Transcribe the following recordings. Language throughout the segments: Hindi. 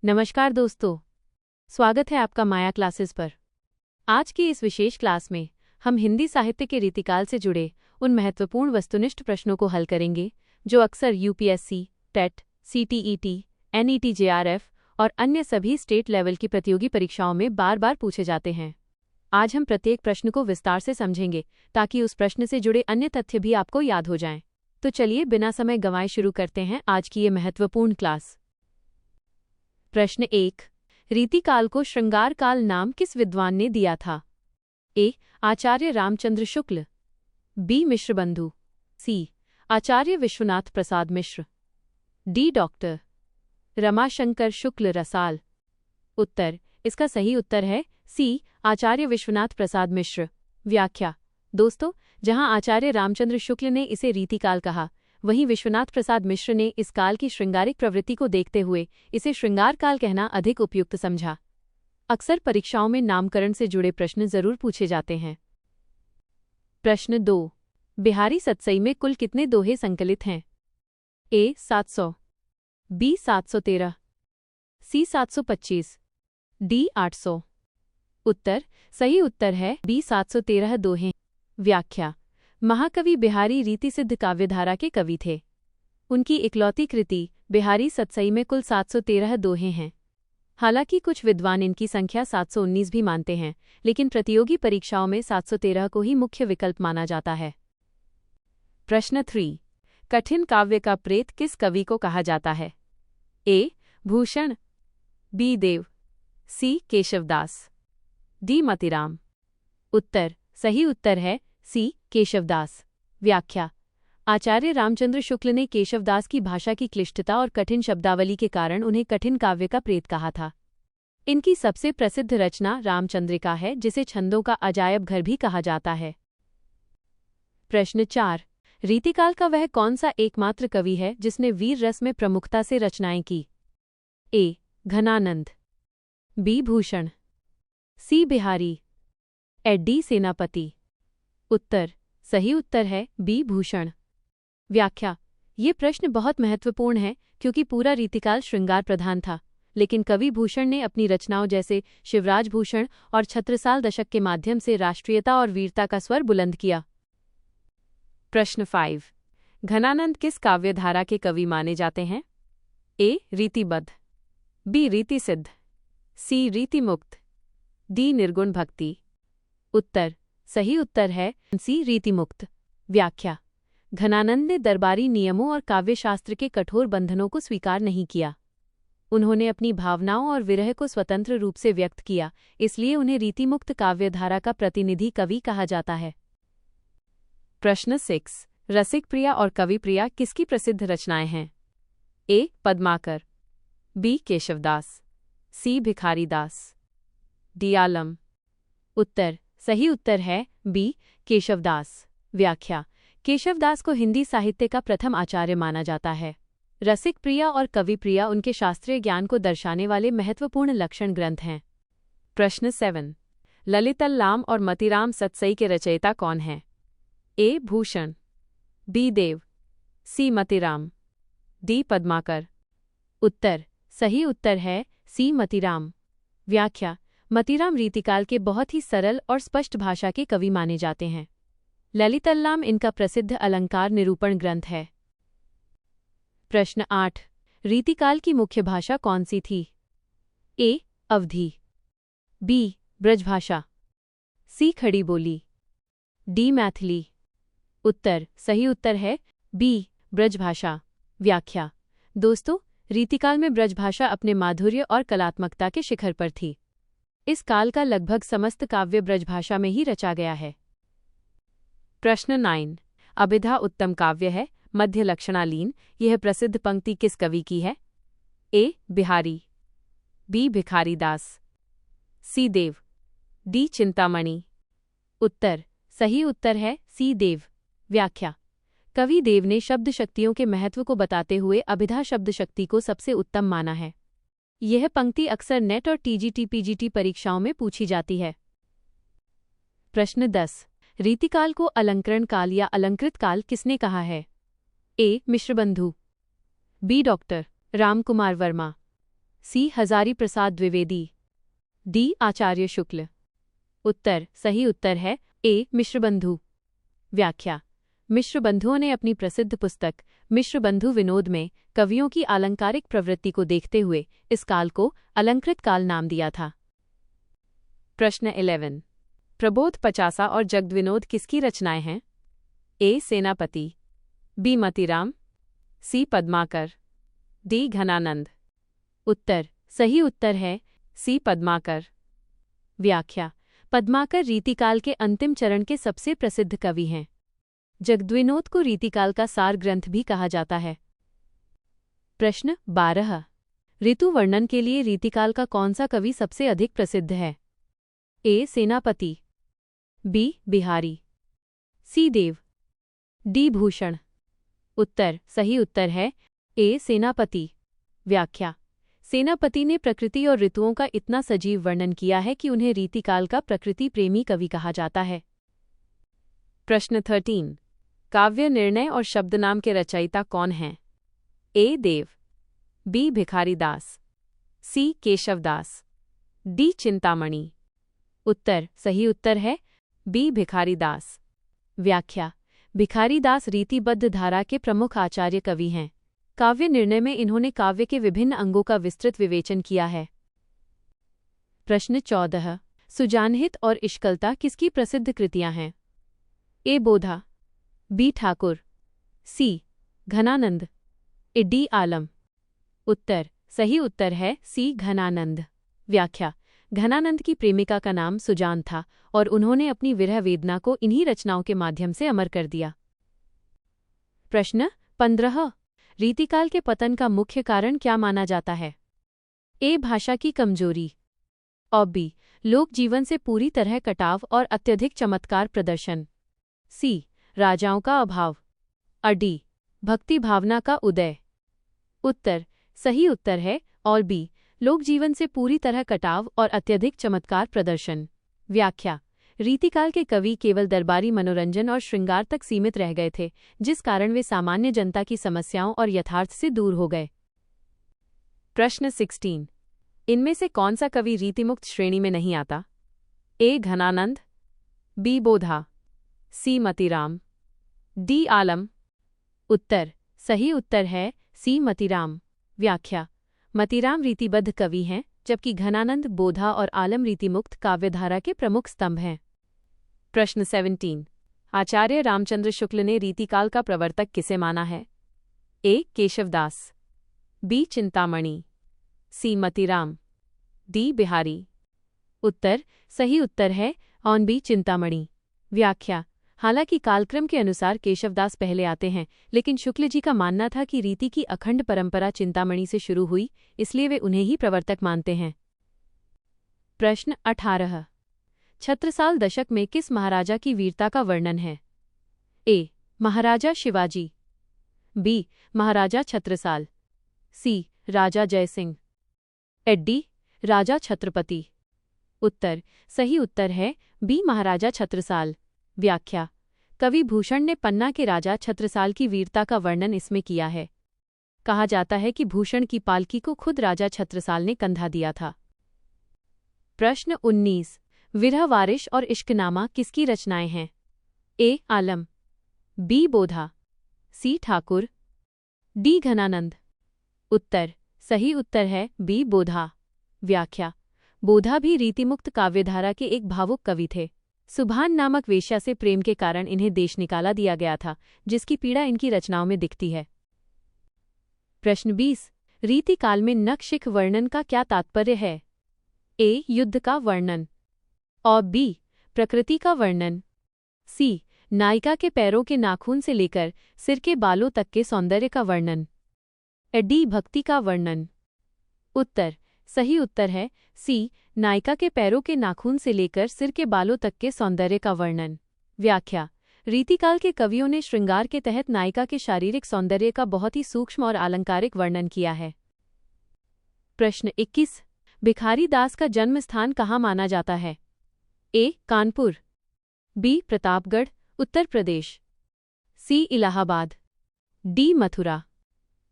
नमस्कार दोस्तों, स्वागत है आपका माया क्लासेस पर। आज की इस विशेष क्लास में हम हिंदी साहित्य के रीतिकाल से जुड़े उन महत्वपूर्ण वस्तुनिष्ठ प्रश्नों को हल करेंगे जो अक्सर UPSC, TET, CTET, NET JRF और अन्य सभी स्टेट लेवल की प्रतियोगी परीक्षाओं में बार बार पूछे जाते हैं। आज हम प्रत्येक प्रश्न को विस्तार से समझेंगे ताकि उस प्रश्न से जुड़े अन्य तथ्य भी आपको याद हो जाएं। तो चलिए बिना समय गंवाए शुरू करते हैं आज की ये महत्वपूर्ण क्लास। प्रश्न 1। रीतिकाल को श्रृंगार काल नाम किस विद्वान ने दिया था? ए. आचार्य रामचंद्र शुक्ल, बी. मिश्रबंधु, सी. आचार्य विश्वनाथ प्रसाद मिश्र, डी. डॉक्टर रमाशंकर शुक्ल रसाल। उत्तर: इसका सही उत्तर है सी. आचार्य विश्वनाथ प्रसाद मिश्र। व्याख्या: दोस्तों, जहां आचार्य रामचंद्र शुक्ल ने इसे रीतिकाल कहा, वहीं विश्वनाथ प्रसाद मिश्र ने इस काल की श्रृंगारिक प्रवृत्ति को देखते हुए इसे श्रृंगार काल कहना अधिक उपयुक्त समझा। अक्सर परीक्षाओं में नामकरण से जुड़े प्रश्न जरूर पूछे जाते हैं। प्रश्न 2। बिहारी सतसई में कुल कितने दोहे संकलित हैं? ए. 700, बी. 713, सी. 725, डी. 800। उत्तर: सही उत्तर है बी. 713 दोहे। व्याख्या: महाकवि बिहारी रीतिसिद्ध काव्यधारा के कवि थे। उनकी इकलौती कृति बिहारी सतसई में कुल 713 दोहे हैं। हालांकि कुछ विद्वान इनकी संख्या 719 भी मानते हैं, लेकिन प्रतियोगी परीक्षाओं में 713 को ही मुख्य विकल्प माना जाता है। प्रश्न 3। कठिन काव्य का प्रेत किस कवि को कहा जाता है? ए. भूषण, बी. देव, सी. केशवदास, डी. मतिराम। उत्तर: सही उत्तर है सी. केशवदास। व्याख्या: आचार्य रामचंद्र शुक्ल ने केशवदास की भाषा की क्लिष्टता और कठिन शब्दावली के कारण उन्हें कठिन काव्य का प्रेत कहा था। इनकी सबसे प्रसिद्ध रचना रामचंद्रिका है, जिसे छंदों का अजायब घर भी कहा जाता है। प्रश्न 4। रीतिकाल का वह कौन सा एकमात्र कवि है जिसने वीर रस में प्रमुखता से रचनाएं की? ए. घनानंद, बी. भूषण, सी. बिहारी, डी. सेनापति। उत्तर: सही उत्तर है बी. भूषण। व्याख्या: ये प्रश्न बहुत महत्वपूर्ण है क्योंकि पूरा रीतिकाल श्रृंगार प्रधान था, लेकिन कवि भूषण ने अपनी रचनाओं जैसे शिवराज भूषण और छत्रसाल दशक के माध्यम से राष्ट्रीयता और वीरता का स्वर बुलंद किया। प्रश्न 5। घनानंद किस काव्यधारा के कवि माने जाते हैं? ए. रीतिबद्ध, बी. रीतिसिद्ध, सी. रीतिमुक्त, डी. निर्गुण भक्ति। उत्तर: सही उत्तर है सी. रीतिमुक्त। व्याख्या: घनानंद ने दरबारी नियमों और काव्यशास्त्र के कठोर बंधनों को स्वीकार नहीं किया। उन्होंने अपनी भावनाओं और विरह को स्वतंत्र रूप से व्यक्त किया, इसलिए उन्हें रीतिमुक्त काव्यधारा का प्रतिनिधि कवि कहा जाता है। प्रश्न 6। रसिक प्रिया और कवि प्रिया किसकी प्रसिद्ध रचनाएं हैं? ए. पद्माकर, बी. केशवदास, सी. भिखारीदास, डी. आलम। उत्तर: सही उत्तर है बी. केशवदास। व्याख्या: केशवदास को हिंदी साहित्य का प्रथम आचार्य माना जाता है। रसिक प्रिया और कवि प्रिया उनके शास्त्रीय ज्ञान को दर्शाने वाले महत्वपूर्ण लक्षण ग्रंथ हैं। प्रश्न 7। ललितल लाम और मतिराम सतसई के रचयिता कौन हैं? ए. भूषण, बी. देव, सी. मतिराम, डी. पद्माकर। उत्तर: सही उत्तर है सी. मतिराम। व्याख्या: मतिराम रीतिकाल के बहुत ही सरल और स्पष्ट भाषा के कवि माने जाते हैं। ललितल्लाम इनका प्रसिद्ध अलंकार निरूपण ग्रंथ है। प्रश्न 8। रीतिकाल की मुख्य भाषा कौन सी थी? ए. अवधी, बी. ब्रजभाषा, सी. खड़ी बोली, डी. मैथिली। उत्तर: सही उत्तर है बी. ब्रजभाषा। व्याख्या: दोस्तों, रीतिकाल में ब्रजभाषा अपने माधुर्य और कलात्मकता के शिखर पर थी। इस काल का लगभग समस्त काव्य ब्रजभाषा में ही रचा गया है। प्रश्न 9। अभिधा उत्तम काव्य है, मध्य लक्षणालीन। यह प्रसिद्ध पंक्ति किस कवि की है? ए. बिहारी, बी. भिखारीदास, सी. देव, डी. चिंतामणि। उत्तर: सही उत्तर है सी. देव। व्याख्या: कवि देव ने शब्द शक्तियों के महत्व को बताते हुए अभिधा शब्द शक्ति को सबसे उत्तम माना है। यह पंक्ति अक्सर नेट और टीजीटी-पीजीटी परीक्षाओं में पूछी जाती है। प्रश्न 10। रीतिकाल को अलंकरण काल या अलंकृत काल किसने कहा है? ए. मिश्रबंधु, बी. डॉक्टर रामकुमार वर्मा, सी हजारी प्रसाद द्विवेदी, डी आचार्य शुक्ल। उत्तर सही उत्तर है ए मिश्रबंधु। व्याख्या। मिश्रबंधुओं ने अपनी प्रसिद्ध पुस्तक मिश्रबंधु विनोद में कवियों की अलंकारिक प्रवृत्ति को देखते हुए इस काल को अलंकृत काल नाम दिया था। प्रश्न 11। प्रबोध पचासा और जगद्विनोद किसकी रचनाएं हैं? ए सेनापति, बी मतीराम, सी पद्माकर, डी घनानंद। उत्तर सही उत्तर है सी पद्माकर। व्याख्या। पद्माकर रीतिकाल के अंतिम चरण के सबसे प्रसिद्ध कवि हैं। जगद्विनोद को रीतिकाल का सार ग्रंथ भी कहा जाता है। प्रश्न 12। ऋतु वर्णन के लिए रीतिकाल का कौन सा कवि सबसे अधिक प्रसिद्ध है? ए सेनापति, बी बिहारी, सी देव, डी भूषण। उत्तर सही उत्तर है ए सेनापति। व्याख्या। सेनापति ने प्रकृति और ऋतुओं का इतना सजीव वर्णन किया है कि उन्हें रीतिकाल का प्रकृति प्रेमी कवि कहा जाता है। प्रश्न 13। काव्य निर्णय और शब्दनाम के रचयिता कौन हैं? ए देव, बी भिखारीदास, सी केशवदास, डी चिंतामणि। उत्तर सही उत्तर है बी भिखारीदास। व्याख्या। भिखारीदास रीतिबद्ध धारा के प्रमुख आचार्य कवि हैं। काव्य निर्णय में इन्होंने काव्य के विभिन्न अंगों का विस्तृत विवेचन किया है। प्रश्न 14। सुजानहित और इश्कलता किसकी प्रसिद्ध कृतियां हैं? ए बोधा, बी ठाकुर, सी घनानंद, डी आलम। उत्तर सही उत्तर है सी घनानंद। व्याख्या। घनानंद की प्रेमिका का नाम सुजान था और उन्होंने अपनी विरह वेदना को इन्हीं रचनाओं के माध्यम से अमर कर दिया। प्रश्न 15। रीतिकाल के पतन का मुख्य कारण क्या माना जाता है? ए भाषा की कमजोरी, और बी लोक जीवन से पूरी तरह कटाव और अत्यधिक चमत्कार प्रदर्शन, सी राजाओं का अभाव, और डी भक्ति भावना का उदय। उत्तर सही उत्तर है और बी लोक जीवन से पूरी तरह कटाव और अत्यधिक चमत्कार प्रदर्शन। व्याख्या। रीतिकाल के कवि केवल दरबारी मनोरंजन और श्रृंगार तक सीमित रह गए थे, जिस कारण वे सामान्य जनता की समस्याओं और यथार्थ से दूर हो गए। प्रश्न 16। इनमें से कौन सा कवि रीतिमुक्त श्रेणी में नहीं आता? ए घनानंद, बी बोधा, सी मतीराम, डी आलम। उत्तर सही उत्तर है सी मतीराम। व्याख्या। मतीराम रीतिबद्ध कवि हैं, जबकि घनानंद, बोधा और आलम रीतिमुक्त काव्यधारा के प्रमुख स्तंभ हैं। प्रश्न 17। आचार्य रामचंद्र शुक्ल ने रीतिकाल का प्रवर्तक किसे माना है? ए केशवदास, बी चिंतामणि, सी मतीराम, डी बिहारी। उत्तर सही उत्तर है ऑन बी चिंतामणि। व्याख्या। हालांकि कालक्रम के अनुसार केशवदास पहले आते हैं, लेकिन शुक्ल जी का मानना था कि रीति की अखंड परंपरा चिंतामणि से शुरू हुई, इसलिए वे उन्हें ही प्रवर्तक मानते हैं। प्रश्न 18। छत्रसाल दशक में किस महाराजा की वीरता का वर्णन है? ए महाराजा शिवाजी, बी महाराजा छत्रसाल, सी राजा जयसिंह, डी राजा छत्रपति। उत्तर सही उत्तर है बी महाराजा छत्रसाल। व्याख्या। कवि भूषण ने पन्ना के राजा छत्रसाल की वीरता का वर्णन इसमें किया है। कहा जाता है कि भूषण की पालकी को खुद राजा छत्रसाल ने कंधा दिया था। प्रश्न 19। विरह वारिश और इश्कनामा किसकी रचनाएं हैं? ए आलम, बी बोधा, सी ठाकुर, डी घनानंद। उत्तर सही उत्तर है बी बोधा। व्याख्या। बोधा भी रीतिमुक्त काव्यधारा के एक भावुक कवि थे। सुभान नामक वेश्या से प्रेम के कारण इन्हें देश निकाला दिया गया था, जिसकी पीड़ा इनकी रचनाओं में दिखती है। प्रश्न 20। रीतिकाल में नखशिख वर्णन का क्या तात्पर्य है? ए युद्ध का वर्णन, और बी प्रकृति का वर्णन, सी नायिका के पैरों के नाखून से लेकर सिर के बालों तक के सौंदर्य का वर्णन, डी भक्ति का वर्णन। उत्तर सही उत्तर है सी नायिका के पैरों के नाखून से लेकर सिर के बालों तक के सौंदर्य का वर्णन। व्याख्या। रीतिकाल के कवियों ने श्रृंगार के तहत नायिका के शारीरिक सौंदर्य का बहुत ही सूक्ष्म और अलंकारिक वर्णन किया है। प्रश्न 21। भिखारीदास का जन्म स्थान कहाँ माना जाता है? ए कानपुर, बी प्रतापगढ़ उत्तर प्रदेश, सी इलाहाबाद, डी मथुरा।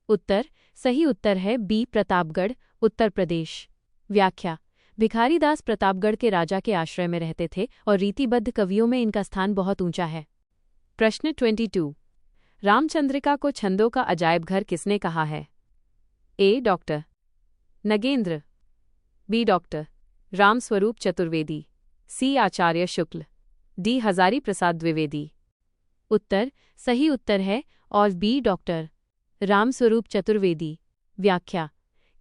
उत्तर सही उत्तर है बी प्रतापगढ़ उत्तर प्रदेश। व्याख्या: भिखारीदास प्रतापगढ़ के राजा के आश्रय में रहते थे और रीतिबद्ध कवियों में इनका स्थान बहुत ऊंचा है। प्रश्न 22। रामचंद्रिका को छंदों का अजायब घर किसने कहा है? A. Doctor Nagendra, B. Doctor Ramswaroop Chaturvedi, C. Acharya Shukla, D. Hazari Prasad Dwivedi. उत्तर: सही उत्तर है और बी. डॉक्टर रामस्वरूप चतुर्वेदी। व्याख्या: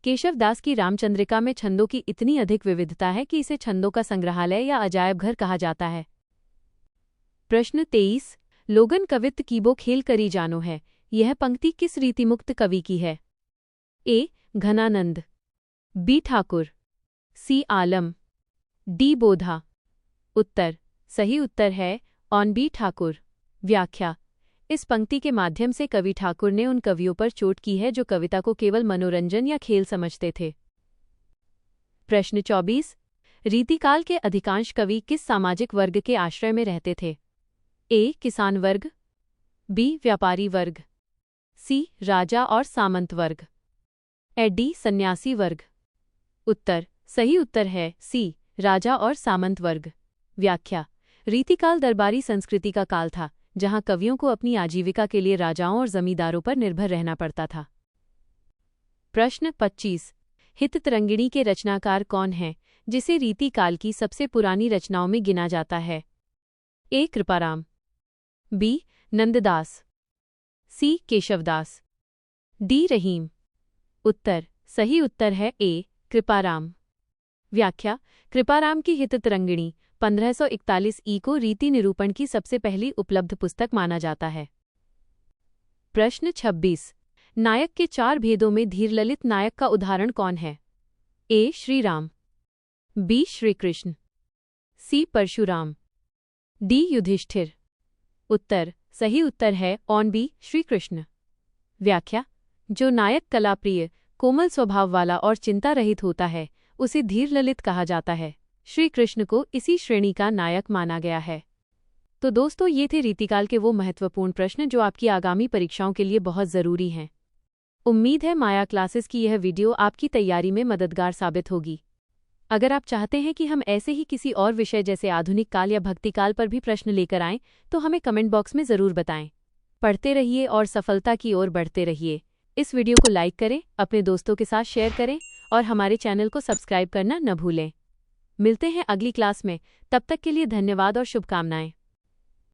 केशवदास की रामचंद्रिका में छंदों की इतनी अधिक विविधता है कि इसे छंदों का संग्रहालय या अजायब घर कहा जाता है। प्रश्न 23। लोगन कवित्त कीबो खेल करी जानो है, यह पंक्ति किस रीतिमुक्त कवि की है? ए. घनानंद, बी. ठाकुर, सी. आलम, डी. बोधा। उत्तर: सही उत्तर है ऑन बी. ठाकुर। व्याख्या: इस पंक्ति के माध्यम से कवि ठाकुर ने उन कवियों पर चोट की है जो कविता को केवल मनोरंजन या खेल समझते थे। प्रश्न 24। रीतिकाल के अधिकांश कवि किस सामाजिक वर्ग के आश्रय में रहते थे? ए. किसान वर्ग, बी. व्यापारी वर्ग, सी. राजा और सामंत वर्ग, डी. सन्यासी वर्ग। उत्तर: सही उत्तर है सी. राजा और सामंत वर्ग। व्याख्या: रीतिकाल दरबारी संस्कृति का काल था जहां कवियों को अपनी आजीविका के लिए राजाओं और जमींदारों पर निर्भर रहना पड़ता था। प्रश्न 25। हिततरंगिणी के रचनाकार कौन हैं जिसे रीतिकाल की सबसे पुरानी रचनाओं में गिना जाता है? ए. कृपाराम, बी. नंददास, सी. केशवदास, डी. रहीम। उत्तर: सही उत्तर है ए. कृपाराम। व्याख्या: कृपाराम की हिततरंगिणी 1541 ई को रीति निरूपण की सबसे पहली उपलब्ध पुस्तक माना जाता है। प्रश्न 26। नायक के 4 भेदों में धीरललित नायक का उदाहरण कौन है? ए. श्री राम, बी. श्री कृष्ण, सी. परशुराम, डी. युधिष्ठिर। उत्तर: सही उत्तर है ऑन बी. श्री कृष्ण। व्याख्या: जो नायक कलाप्रिय, कोमल स्वभाव वाला और चिंता रहित होता है उसे धीरललित कहा जाता है। श्री कृष्ण को इसी श्रेणी का नायक माना गया है। तो दोस्तों, ये थे रीतिकाल के वो महत्वपूर्ण प्रश्न जो आपकी आगामी परीक्षाओं के लिए बहुत ज़रूरी हैं। उम्मीद है माया क्लासेस की यह वीडियो आपकी तैयारी में मददगार साबित होगी। अगर आप चाहते हैं कि हम ऐसे ही किसी और विषय जैसे आधुनिक काल या भक्तिकाल पर भी प्रश्न लेकर आएं, तो हमें कमेंट बॉक्स में ज़रूर बताएं। पढ़ते रहिए और सफलता की ओर बढ़ते रहिए। इस वीडियो को लाइक करें, अपने दोस्तों के साथ शेयर करें और हमारे चैनल को सब्सक्राइब करना न भूलें। मिलते हैं अगली क्लास में, तब तक के लिए धन्यवाद और शुभकामनाएं।